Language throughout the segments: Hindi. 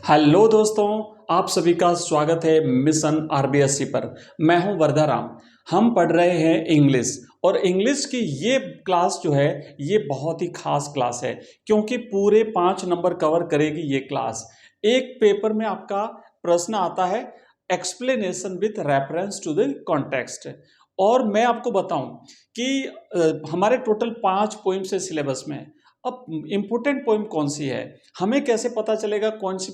हेलो दोस्तों, आप सभी का स्वागत है मिशन आरबीएससी पर। मैं हूं वर्धाराम। हम पढ़ रहे हैं इंग्लिश और इंग्लिश की ये क्लास जो है ये बहुत ही खास क्लास है क्योंकि पूरे 5 नंबर कवर करेगी ये क्लास। एक पेपर में आपका प्रश्न आता है explanation with reference to the context. और मैं आपको बताऊं कि हमारे टोटल 5 पोइम्स है सिलेबस में। अब इम्पोर्टेंट पोइम कौन सी है, हमें कैसे पता चलेगा कौन सी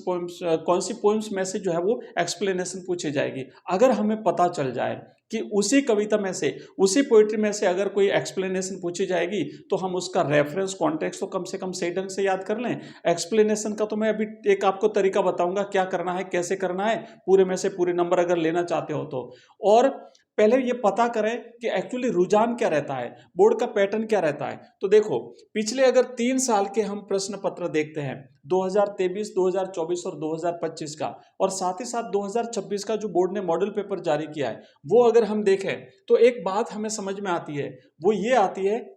पोइम्स में से जो है वो एक्सप्लेनेशन पूछी जाएगी। अगर हमें पता चल जाए कि उसी कविता में से उसी पोइट्री में से अगर कोई एक्सप्लेनेशन पूछी जाएगी तो हम उसका रेफरेंस कॉन्टेक्स्ट तो कम से कम सही ढंग से याद कर लें। एक्सप्लेनेशन का तो मैं अभी एक आपको तरीका बताऊंगा क्या करना है कैसे करना है, पूरे में से पूरे नंबर अगर लेना चाहते हो तो। और पहले ये पता करें कि एक्चुअली रुझान क्या रहता है, बोर्ड का पैटर्न क्या रहता है। तो देखो, पिछले अगर 3 साल के हम प्रश्न पत्र देखते हैं 2023, 2024 और 2025 का, और साथ ही साथ 2026 का जो बोर्ड ने मॉडल पेपर जारी किया है, वो अगर हम देखें तो एक बात हमें समझ में आती है, वो ये आती है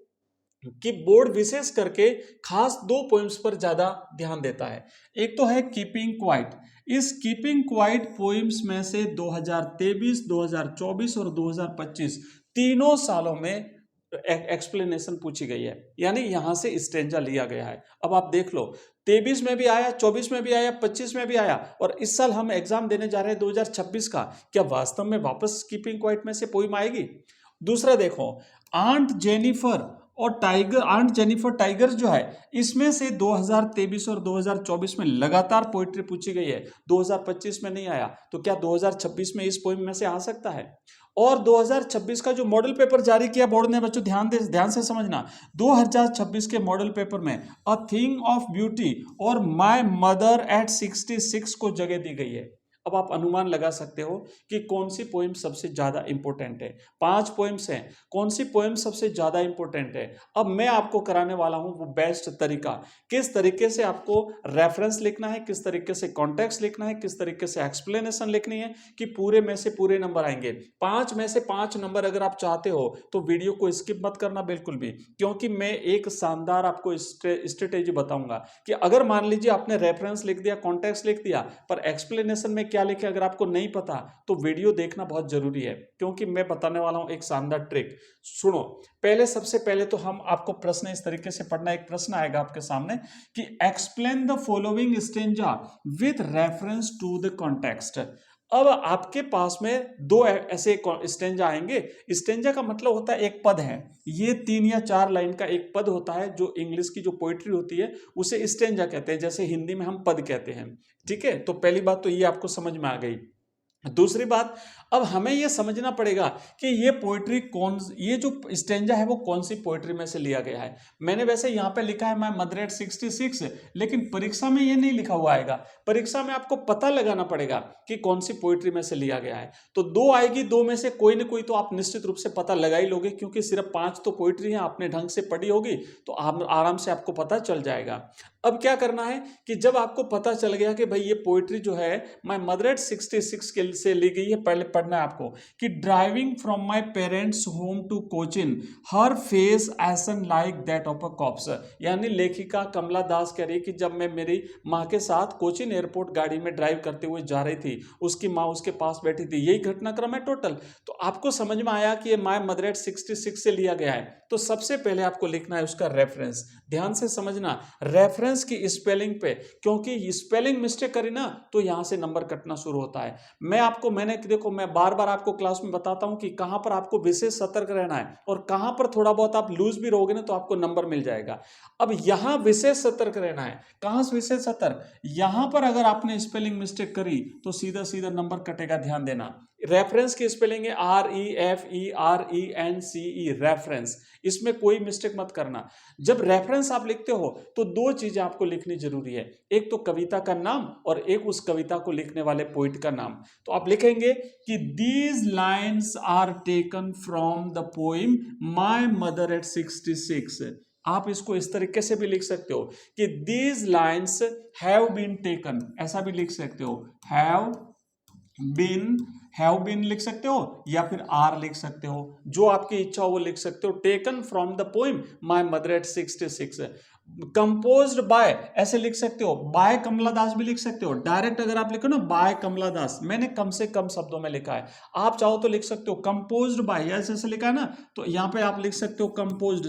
कि बोर्ड विशेष करके खास 2 पॉइंट्स पर ज्यादा ध्यान देता है। एक तो है कीपिंग क्वाइट। इस कीपिंग क्वाइट पोइम्स में से 2023, 2024 और 2025 तीनों सालों में एक्सप्लेनेशन पूछी गई है, यानी यहां से स्टेंजा लिया गया है। अब आप देख लो, 23 में भी आया, 24 में भी आया, 25 में भी आया, और इस साल हम एग्जाम देने जा रहे हैं 2026 का। क्या वास्तव में वापस कीपिंग क्वाइट में से पोइम आएगी? दूसरा देखो, आंट जेनिफर टाइगर जो है, इसमें से 2023 और 2024 में लगातार पोइट्री पूछी गई है, 2025 में नहीं आया। तो क्या 2026 में इस पोइम में से आ सकता है? और 2026 का जो मॉडल पेपर जारी किया बोर्ड ने, बच्चों ध्यान से समझना, 2026 के मॉडल पेपर में अ थिंग ऑफ ब्यूटी और माय मदर एट 66 को जगह दी गई है। अब आप अनुमान लगा सकते हो कि कौन सी पोइम सबसे ज्यादा इंपॉर्टेंट है। 5 पोइम्स हैं, कौन सी पोइम सबसे ज्यादा इंपॉर्टेंट है। अब मैं आपको कराने वाला हूं वो बेस्ट तरीका, किस तरीके से आपको रेफरेंस लिखना है, किस तरीके से कॉन्टेक्स्ट लिखना है, किस तरीके से एक्सप्लेनेशन लिखनी है, कि पूरे में से पूरे नंबर आएंगे। 5 में से 5 नंबर अगर आप चाहते हो तो वीडियो को स्किप मत करना बिल्कुल भी, क्योंकि मैं एक शानदार आपको स्ट्रेटेजी बताऊंगा कि अगर मान लीजिए आपने रेफरेंस लिख दिया, कॉन्टेक्स्ट लिख दिया, पर एक्सप्लेनेशन में क्या लिखे अगर आपको नहीं पता, तो वीडियो देखना बहुत जरूरी है, क्योंकि मैं बताने वाला हूं एक शानदार ट्रिक। सुनो, सबसे पहले तो हम आपको प्रश्न इस तरीके से पढ़ना, एक प्रश्न आएगा आपके सामने कि explain the following stanza with reference to the context. अब आपके पास में दो ऐसे स्टेंजा आएंगे। स्टेंजा का मतलब होता है एक पद है, ये 3 या 4 लाइन का एक पद होता है। जो इंग्लिश की जो पोइट्री होती है उसे स्टेंजा कहते हैं, जैसे हिंदी में हम पद कहते हैं। ठीक है, तो पहली बात तो ये आपको समझ में आ गई। दूसरी बात, अब हमें यह समझना पड़ेगा कि ये जो स्टेंजा है वो कौन सी पोइट्री में से लिया गया है। मैंने वैसे यहां पे लिखा है माय मदर एट 66, लेकिन परीक्षा में ये नहीं लिखा हुआ आएगा। परीक्षा में आपको पता लगाना पड़ेगा कि कौन सी पोइट्री में से लिया गया है। तो 2 आएगी, 2 में से कोई ना कोई तो आप निश्चित रूप से पता लगा ही लोगे, क्योंकि सिर्फ 5 तो पोइट्री है, आपने ढंग से पढ़ी होगी तो आराम से आपको पता चल जाएगा। अब क्या करना है कि जब आपको पता चल गया कि भाई ये पोइट्री जो है माय मदर एट 66 के से ली गई है, पहले पढ़ना है आपको कि driving from my parents home to Cochin her face ashen like that of a corpse. यानी लेखिका कमला दास कह रही है कि जब मैं मेरी माँ के साथ कोचिन एयरपोर्ट गाड़ी में ड्राइव करते हुए जा रही थी, उसकी माँ उसके पास बैठी थी। यही घटनाक्रम है टोटल। तो आपको समझ में आया कि ये माय मदर एट 66 से लिया गया है। तो सबसे पहले आपको लिखना है उसका रेफरेंस। ध्यान से समझना, रेफरेंस की स्पेलिंग पे, क्योंकि स्पेलिंग मिस्टेक करी ना तो यहां से नंबर कटना शुरू होता है। मैं बार बार आपको क्लास में बताता हूं कि कहां पर आपको विशेष सतर्क रहना है और कहां पर थोड़ा बहुत आप लूज भी रहोगे ना तो आपको नंबर मिल जाएगा। अब यहां विशेष सतर्क रहना है। कहां से विशेष सतर्क? यहां पर अगर आपने स्पेलिंग मिस्टेक करी तो सीधा सीधा नंबर कटेगा। ध्यान देना, रेफरेंस की स्पेलिंग है REFERENCE, रेफरेंस। इसमें कोई मिस्टेक मत करना। जब रेफरेंस आप लिखते हो तो 2 चीजें आपको लिखनी जरूरी है, एक तो कविता का नाम और एक उस कविता को लिखने वाले पोइट का नाम। तो आप लिखेंगे कि these lines are taken from the poem my mother at 66। आप इसको इस तरीके से भी लिख सकते हो कि these lines have been taken, ऐसा भी लिख सकते हो, हैव बीन लिख सकते हो या फिर आर लिख सकते हो, जो आपकी इच्छा हो वो लिख सकते हो। Taken from the poem my mother at 66। Composed bye ऐसे लिख सकते हो, बाय कमला दास भी लिख सकते हो। डायरेक्ट अगर आप लिखो ना बाय कमला दास, मैंने कम से कम शब्दों में लिखा है, आप चाहो तो लिख सकते हो कंपोज्ड बाय, ऐसे लिखा है ना, तो यहां पे आप लिख सकते हो कंपोज्ड,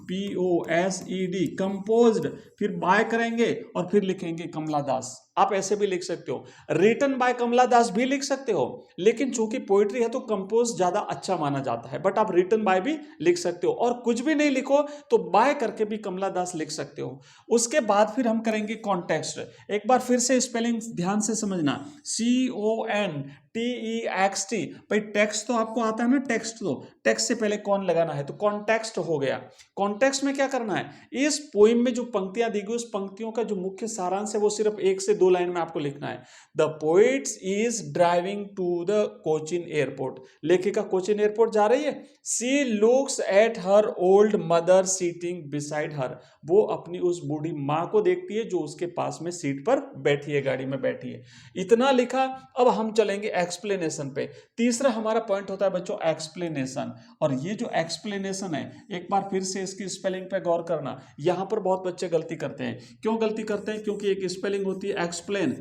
COMPOSED, कंपोज्ड, फिर बाय करेंगे और फिर लिखेंगे कमला दास। आप ऐसे भी लिख सकते हो। रिटन बाय कमला दास भी लिख सकते हो, लेकिन चूंकि पोइट्री है तो कंपोज ज्यादा अच्छा माना जाता है, बट आप रिटन बाय भी लिख सकते हो। और कुछ भी नहीं लिखो तो बाय करके भी कमला दास लिख सकते हो। उसके बाद फिर हम करेंगे कॉन्टेक्स्ट। एक बार फिर से स्पेलिंग ध्यान से समझना, CONTEXT। भाई टेक्स्ट तो आपको आता है ना, टेक्स्ट, तो टेक्स्ट से पहले कौन लगाना है, तो कॉन्टेक्स्ट हो गया। कॉन्टेक्स्ट में क्या करना है, इस पोइम में जो पंक्तियां दी गई उस पंक्तियों का जो मुख्य सारांश है वो सिर्फ 1 से 2 लाइन में आपको लिखना है। The poetess is driving to the Cochin airport, लेखिका कोचिन एयरपोर्ट जा रही है। She looks at her old mother sitting beside her, वो अपनी उस बूढ़ी माँ को देखती है जो उसके पास में सीट पर बैठी है, गाड़ी में बैठी है। इतना लिखा। अब हम चलेंगे एक्सप्लेनेशन पे। तीसरा हमारा पॉइंट होता है बच्चों एक्सप्लेनेशन, और ये जो एक्सप्लेनेशन है एक बार फिर से इसकी स्पेलिंग पे गौर करना। यहां पर बहुत बच्चे गलती करते हैं। क्यों गलती करते हैं, क्योंकि एक स्पेलिंग होती है एक्सप्लेन,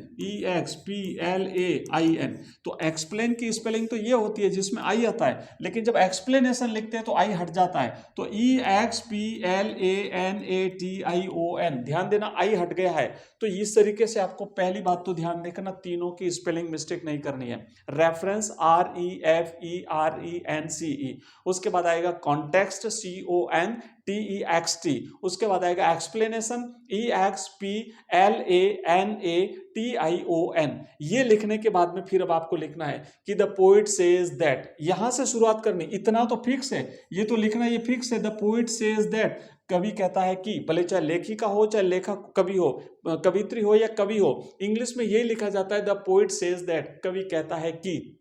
EXPLAIN, तो एक्सप्लेन की स्पेलिंग तो ये होती है जिसमें आई आता है, लेकिन जब एक्सप्लेनेशन लिखते हैं तो आई हट जाता है, तो EXPLANATION, ध्यान देना आई हट गया है। तो इस तरीके से आपको पहली बात तो ध्यान देखना, तीनों की स्पेलिंग मिस्टेक नहीं करनी है। रेफरेंस REFERENCE, उसके बाद आएगा कॉन्टेक्स्ट CONTEXT, उसके बाद आएगा एक्सप्लेनेशन EXPLANATION। ये लिखने के बाद में फिर अब आपको लिखना है कि द पोइट सेज दैट, यहां से शुरुआत करनी। इतना तो फिक्स है, ये तो लिखना ये फिक्स है, द पोइट सेज दैट, कवि कहता है कि, भले चाहे लेखिका हो चाहे लेखक कवि हो, कवित्री हो या कवि हो, इंग्लिश में यही लिखा जाता है द पोइट सेज दैट, कवि कहता है कि,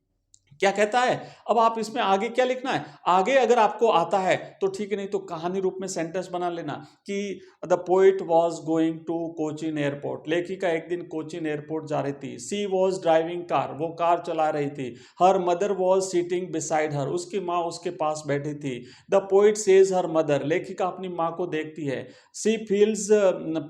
क्या कहता है। अब आप इसमें आगे क्या लिखना है, आगे अगर आपको आता है तो ठीक है, नहीं तो कहानी रूप में सेंटेंस बना लेना कि the poet was going to Cochin airport, लेखिका एक दिन कोचिन एयरपोर्ट जा रही थी। सी वॉज ड्राइविंग कार, वो कार चला रही थी। Her mother was sitting beside her, उसकी माँ उसके पास बैठी थी। The poet sees her mother, लेखिका अपनी माँ को देखती है। सी फील्स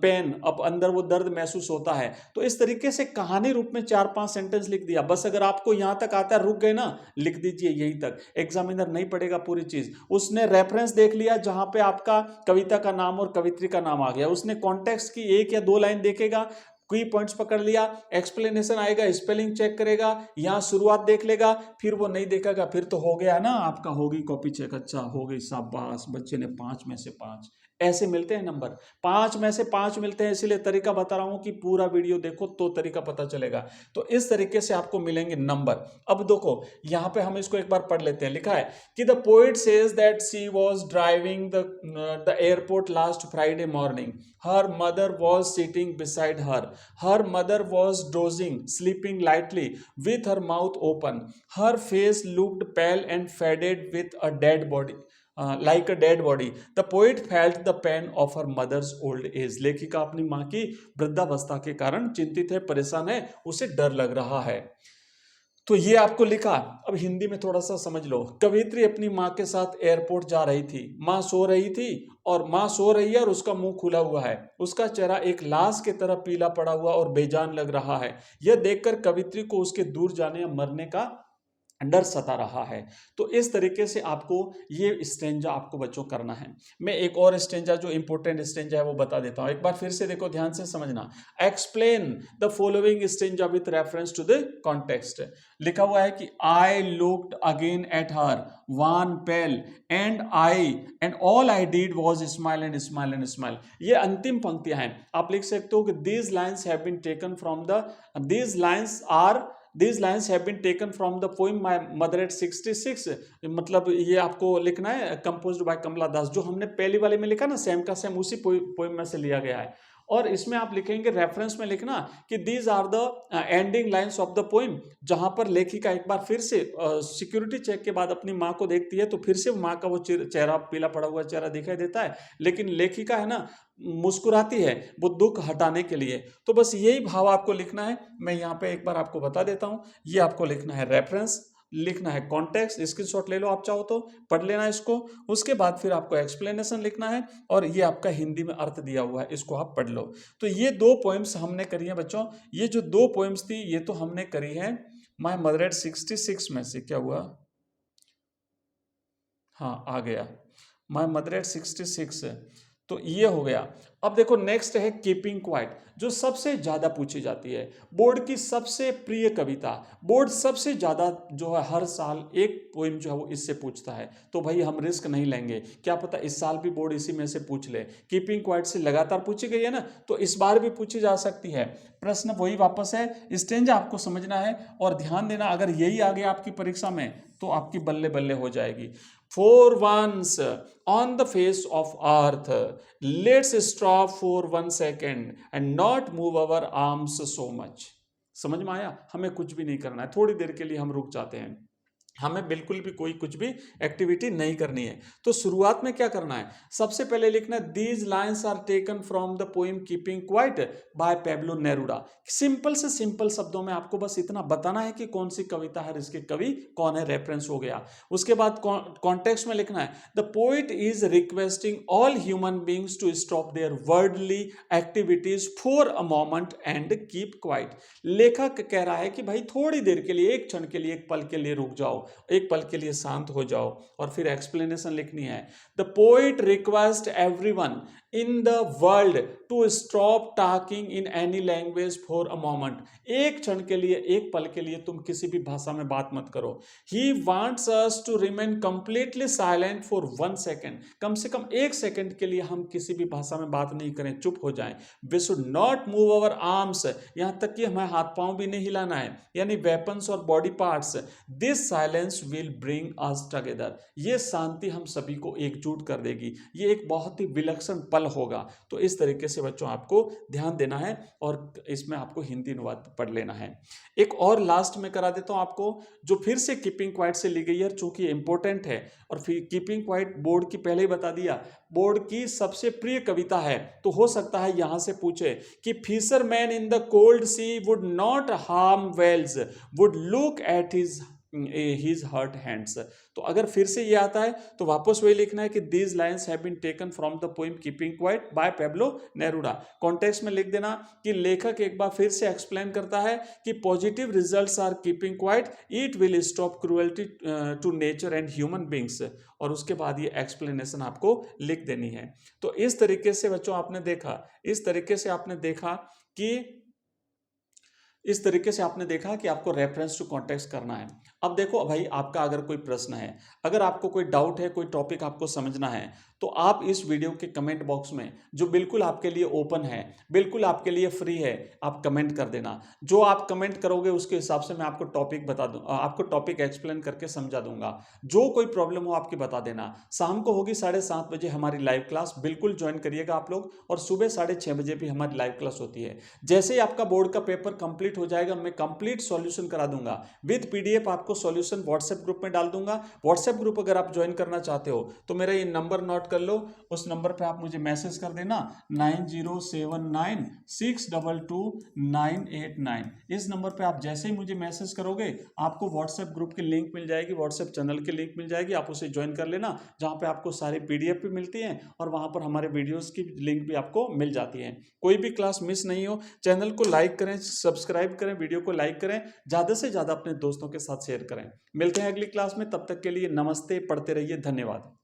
पेन, अब अंदर वो दर्द महसूस होता है। तो इस तरीके से कहानी रूप में 4-5 सेंटेंस लिख दिया। बस अगर आपको यहां तक आता है, रुक गए ना, लिख दीजिए यहीं तक, एग्जामिनर नहीं पढ़ेगा पूरी चीज। उसने रेफरेंस देख लिया जहां पे आपका कविता का नाम और कवित्री का नाम आ गया, उसने कॉन्टेक्स्ट की 1 या 2 लाइन देखेगा, की पॉइंट्स पकड़ लिया, एक्सप्लेनेशन आएगा, स्पेलिंग चेक करेगा, यहां शुरुआत देख लेगा, फिर वो नहीं देखेगा, फिर तो हो गया ना आपका, होगी कॉपी चेक, अच्छा हो गई, शाबाश, बच्चे ने 5 में से 5 ऐसे मिलते हैं नंबर, 5 में से 5 मिलते हैं। इसलिए तरीका बता रहा हूं कि पूरा वीडियो देखो तो तरीका पता चलेगा। तो इस तरीके से आपको मिलेंगे नंबर। अब देखो यहां पे हम इसको एक बार पढ़ लेते हैं। लिखा है कि the poet says that she was driving the airport last Friday morning, her mother was sitting beside her, her mother was dosing sleeping lightly with her mouth open, her face looked pale and faded with a dead body, like a dead body. The poet felt the pain of her mother's old age. लेखिका अपनी माँ की वृद्धावस्था के कारण चिंतित है, परेशान है, उसे डर लग रहा है। तो ये आपको लिखा। अब हिंदी में थोड़ा सा समझ लो। कवित्री अपनी माँ के साथ एयरपोर्ट जा रही थी, माँ सो रही थी, और माँ सो रही है और उसका मुंह खुला हुआ है, उसका चेहरा एक लाश की तरह पीला पड़ा हुआ और बेजान लग रहा है। यह देखकर कवित्री को उसके दूर जाने या मरने का डर सता रहा है। तो इस तरीके से आपको ये स्टेंजा आपको बच्चों करना है। मैं एक और स्टेंजा जो इंपॉर्टेंट स्टेंजा है वो बता देता हूं, एक बार फिर से देखो, ध्यान से समझना। Explain the following stanza with reference to the context. लिखा हुआ है कि I looked again at her wan pale and all I did was smile and smile and smile। ये अंतिम पंक्तियां हैं। आप लिख सकते हो कि these lines have been taken from the These lines have been taken from the poem My Mother at 66। मतलब ये आपको लिखना है कंपोज्ड बाय कमला दास, जो हमने पहली वाले में लिखा ना सेम का सेम उसी पोएम में से लिया गया है। और इसमें आप लिखेंगे रेफरेंस में लिखना कि these are the ending lines of the poem, जहां पर लेखिका एक बार फिर से सिक्योरिटी चेक के बाद अपनी माँ को देखती है, तो फिर से माँ का वो चेहरा पीला पड़ा हुआ चेहरा दिखाई देता है, लेकिन लेखिका है ना मुस्कुराती है वो दुख हटाने के लिए। तो बस यही भाव आपको लिखना है। मैं यहाँ पे एक बार आपको बता देता हूँ, ये आपको लिखना है रेफरेंस, लिखना है कॉन्टेक्स्ट, स्क्रीनशॉट ले लो आप चाहो तो, पढ़ लेना इसको। उसके बाद फिर आपको एक्सप्लेनेशन लिखना है और ये आपका हिंदी में अर्थ दिया हुआ है, इसको आप पढ़ लो। तो ये 2 पोएम्स हमने करी है बच्चों। ये जो 2 पोएम्स थी ये तो हमने करी है माय मदर एट 66 में से। क्या हुआ, हाँ आ गया, माय मदर एट 66 है, तो ये हो गया। अब देखो नेक्स्ट है कीपिंग क्वाइट, जो सबसे ज्यादा पूछी जाती है, बोर्ड की सबसे प्रिय कविता। बोर्ड सबसे ज्यादा जो है हर साल एक पोइम जो है वो इससे पूछता है, तो भाई हम रिस्क नहीं लेंगे, क्या पता इस साल भी बोर्ड इसी में से पूछ ले। कीपिंग क्वाइट से लगातार पूछी गई है ना, तो इस बार भी पूछी जा सकती है। प्रश्न वही वापस है, स्टेंजा आपको समझना है और ध्यान देना, अगर यही आ गया आपकी परीक्षा में तो आपकी बल्ले बल्ले हो जाएगी। For once on the face of earth, let's stop for 1 second and not move our arms so much. समझ में आया? हमें कुछ भी नहीं करना है, थोड़ी देर के लिए हम रुक जाते हैं, हमें बिल्कुल भी कोई कुछ भी एक्टिविटी नहीं करनी है। तो शुरुआत में क्या करना है, सबसे पहले लिखना है these lines are taken from the poem keeping quiet by Pablo Neruda. Simple से सिंपल शब्दों में आपको बस इतना बताना है कि कौन सी कविता है, इसके कवि कौन है, रेफरेंस हो गया। उसके बाद कॉन्टेक्स्ट में लिखना है the poet is requesting all human beings to stop their worldly activities for a moment and keep quiet. लेखक कह रहा है कि भाई थोड़ी देर के लिए, एक क्षण के लिए, एक पल के लिए रुक जाओ, एक पल के लिए शांत हो जाओ। और फिर एक्सप्लेनेशन लिखनी है the poet request everyone in the world to stop talking in any language for a moment. एक क्षण के लिए, एक पल के लिए तुम किसी भी भाषा में बात मत करो। He wants us to remain completely silent for 1 second. कम से कम 1 सेकेंड के लिए हम किसी भी भाषा में बात नहीं करें, चुप हो जाएं। We should not move our arms, यहां तक कि हमें हाथ पांव भी नहीं हिलाना है, यानी वेपन्स और body parts. This silence will bring us together, ये शांति हम सभी को एकजुट कर देगी, ये एक बहुत ही विलक्षण पल होगा। तो इस तरीके से बच्चों आपको ध्यान देना है और इसमें आपको हिंदी अनुवाद पढ़ लेना है। एक और लास्ट में करा देता हूं आपको, जो फिर से कीपिंग क्वाइट से ली गई है, चूंकि इंपॉर्टेंट है। और फिर कीपिंग क्वाइट बोर्ड की पहले ही बता दिया, बोर्ड की सबसे प्रिय कविता है, तो हो सकता है यहां से पूछे कि fisherman in the cold sea would not harm whales, would look at his hurt hands. तो अगर फिर से ये आता है तो वापस वही लिखना है कि these lines have been taken from the poem keeping quiet by Pablo Neruda. Context में लिख देना कि लेखक एक बार फिर से एक्सप्लेन करता है कि positive results are keeping quiet, it will stop cruelty to nature and human beings. और उसके बाद ये एक्सप्लेनेशन आपको लिख देनी है। तो इस तरीके से बच्चों आपने देखा, इस तरीके से आपने देखा कि आपको रेफरेंस टू कॉन्टेक्स्ट करना है। अब देखो भाई, आपका अगर कोई प्रश्न है, अगर आपको कोई डाउट है, कोई टॉपिक आपको समझना है, तो आप इस वीडियो के कमेंट बॉक्स में, जो बिल्कुल आपके लिए ओपन है, बिल्कुल आपके लिए फ्री है, आप कमेंट कर देना। जो आप कमेंट करोगे उसके हिसाब से मैं आपको टॉपिक बता दूं, आपको टॉपिक एक्सप्लेन करके समझा दूंगा। जो कोई प्रॉब्लम हो आपकी बता देना। शाम को होगी 7:30 बजे हमारी लाइव क्लास, बिल्कुल ज्वाइन करिएगा आप लोग। और सुबह 6:30 बजे भी हमारी लाइव क्लास होती है। जैसे ही आपका बोर्ड का पेपर कंप्लीट हो जाएगा, मैं कंप्लीट सॉल्यूशन करा दूंगा विद पीडीएफ, आपको सॉल्यूशन व्हाट्सएप ग्रुप में डाल दूंगा। व्हाट्सएप ग्रुप अगर आप ज्वाइन करना चाहते हो तो मेरा ये नंबर नोट कर लो, उस नंबर पे आप मुझे मैसेज कर देना 9079622989। इस नंबर पे आप जैसे ही मुझे मैसेज करोगे, आपको व्हाट्सएप ग्रुप की लिंक मिल जाएगी, व्हाट्सएप चैनल की लिंक मिल जाएगी, आप उसे ज्वाइन कर लेना, जहां पे आपको सारी पीडीएफ भी मिलती हैं और वहां पर हमारे वीडियोस की लिंक भी आपको मिल जाती है। कोई भी क्लास मिस नहीं हो। चैनल को लाइक करें, सब्सक्राइब करें, वीडियो को लाइक करें, ज्यादा से ज्यादा अपने दोस्तों के साथ शेयर करें। मिलते हैं अगली क्लास में, तब तक के लिए नमस्ते, पढ़ते रहिए, धन्यवाद।